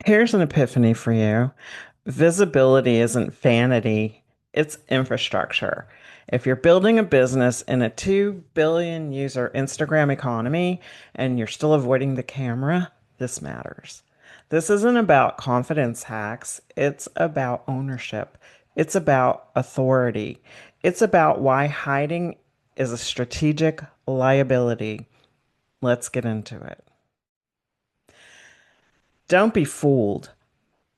Here's an epiphany for you. Visibility isn't vanity, it's infrastructure. If you're building a business in a 2 billion user Instagram economy and you're still avoiding the camera, this matters. This isn't about confidence hacks, it's about ownership. It's about authority. It's about why hiding is a strategic liability. Let's get into it. Don't be fooled.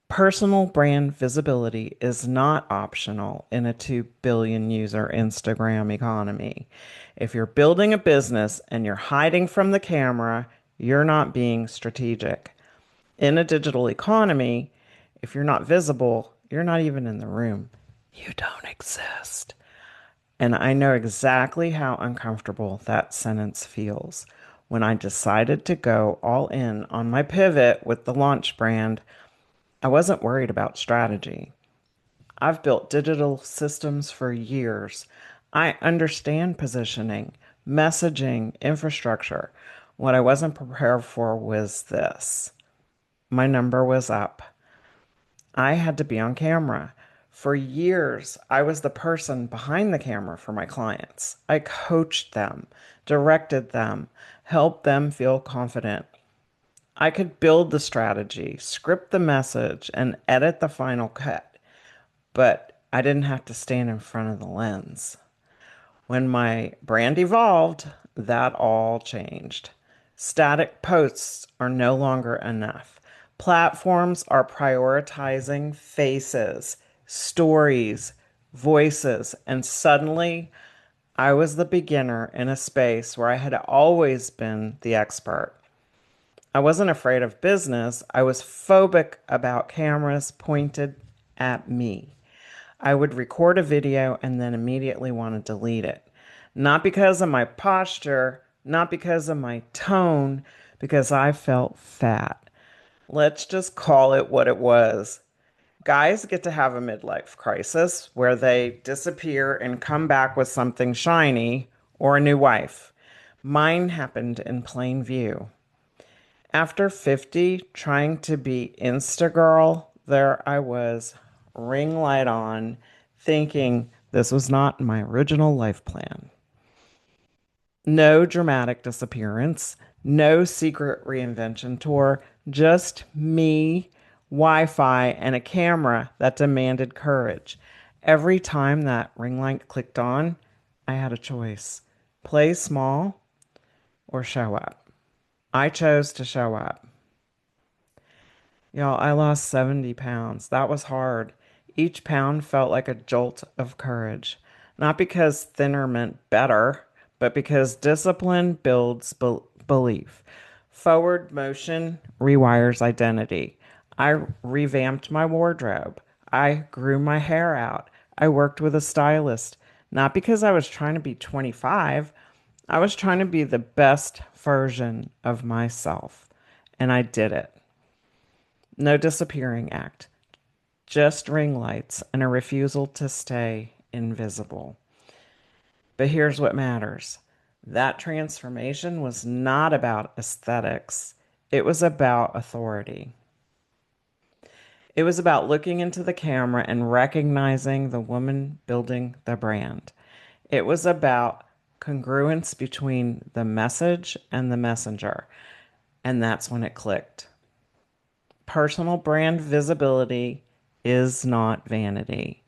Personal brand visibility is not optional in a 2 billion user Instagram economy. If you're building a business and you're hiding from the camera, you're not being strategic. In a digital economy, if you're not visible, you're not even in the room. You don't exist. And I know exactly how uncomfortable that sentence feels. When I decided to go all in on my pivot with the launch brand, I wasn't worried about strategy. I've built digital systems for years. I understand positioning, messaging, infrastructure. What I wasn't prepared for was this. My number was up. I had to be on camera. For years, I was the person behind the camera for my clients. I coached them, directed them, helped them feel confident. I could build the strategy, script the message, and edit the final cut, but I didn't have to stand in front of the lens. When my brand evolved, that all changed. Static posts are no longer enough. Platforms are prioritizing faces, stories, voices, and suddenly I was the beginner in a space where I had always been the expert. I wasn't afraid of business. I was phobic about cameras pointed at me. I would record a video and then immediately want to delete it. Not because of my posture, not because of my tone, because I felt fat. Let's just call it what it was. Guys get to have a midlife crisis where they disappear and come back with something shiny or a new wife. Mine happened in plain view. After 50, trying to be Insta girl, there I was, ring light on, thinking this was not my original life plan. No dramatic disappearance, no secret reinvention tour, just me, Wi Fi, and a camera that demanded courage. Every time that ring light clicked on, I had a choice: play small or show up. I chose to show up. Y'all, I lost 70 pounds. That was hard. Each pound felt like a jolt of courage. Not because thinner meant better, but because discipline builds belief. Forward motion rewires identity. I revamped my wardrobe. I grew my hair out. I worked with a stylist. Not because I was trying to be 25, I was trying to be the best version of myself. And I did it. No disappearing act, just ring lights and a refusal to stay invisible. But here's what matters: that transformation was not about aesthetics, it was about authority. It was about looking into the camera and recognizing the woman building the brand. It was about congruence between the message and the messenger. And that's when it clicked. Personal brand visibility is not vanity,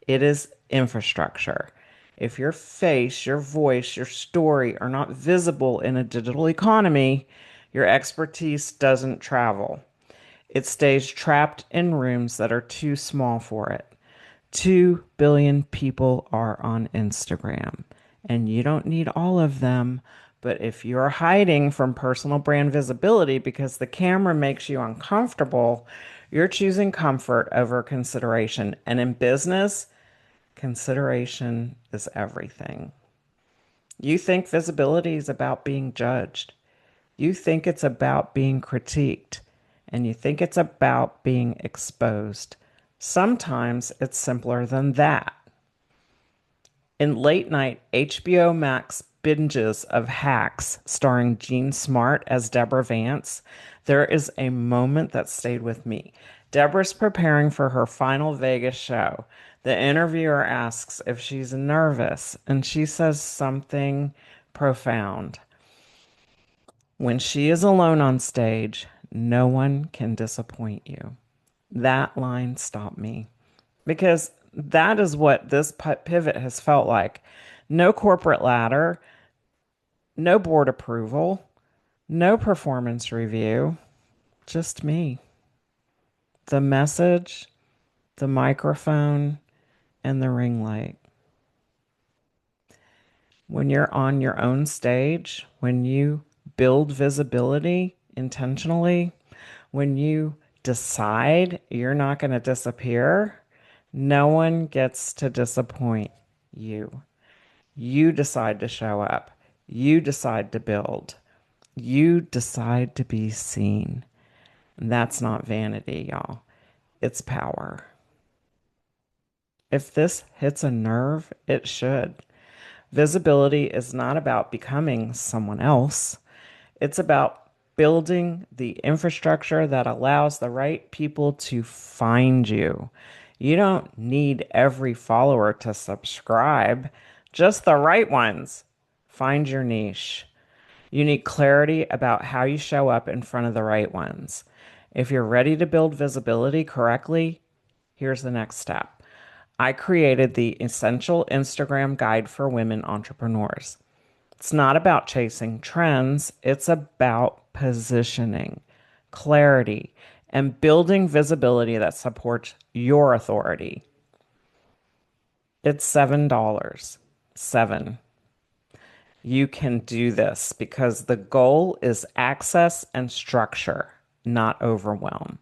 it is infrastructure. If your face, your voice, your story are not visible in a digital economy, your expertise doesn't travel. It stays trapped in rooms that are too small for it. 2 billion people are on Instagram, and you don't need all of them. But if you're hiding from personal brand visibility because the camera makes you uncomfortable, you're choosing comfort over consideration. And in business, consideration is everything. You think visibility is about being judged. You think it's about being critiqued. And you think it's about being exposed. Sometimes it's simpler than that. In late night HBO Max binges of Hacks starring Jean Smart as Deborah Vance, there is a moment that stayed with me. Deborah's preparing for her final Vegas show. The interviewer asks if she's nervous, and she says something profound. When she is alone on stage, no one can disappoint you. That line stopped me because that is what this pivot has felt like. No corporate ladder, no board approval, no performance review, just me. The message, the microphone, and the ring light. When you're on your own stage, when you build visibility intentionally, when you decide you're not going to disappear, no one gets to disappoint you. You decide to show up. You decide to build. You decide to be seen. And that's not vanity, y'all. It's power. If this hits a nerve, it should. Visibility is not about becoming someone else. It's about building the infrastructure that allows the right people to find you. You don't need every follower to subscribe, just the right ones. Find your niche. You need clarity about how you show up in front of the right ones. If you're ready to build visibility correctly, here's the next step. I created the Essential Instagram Guide for Women Entrepreneurs. It's not about chasing trends, it's about positioning, clarity, and building visibility that supports your authority. It's $7. 7. You can do this because the goal is access and structure, not overwhelm.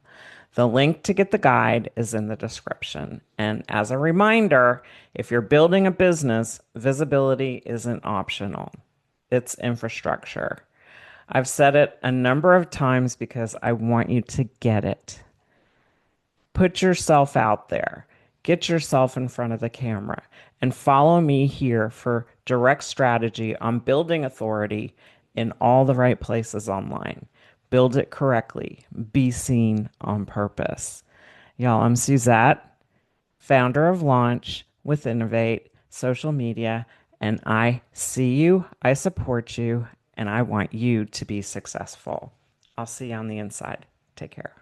The link to get the guide is in the description. And as a reminder, if you're building a business, visibility isn't optional. It's infrastructure. I've said it a number of times because I want you to get it. Put yourself out there. Get yourself in front of the camera and follow me here for direct strategy on building authority in all the right places online. Build it correctly. Be seen on purpose. Y'all, I'm Suzette, founder of Launch with Innovate social media, and I see you, I support you, and I want you to be successful. I'll see you on the inside. Take care.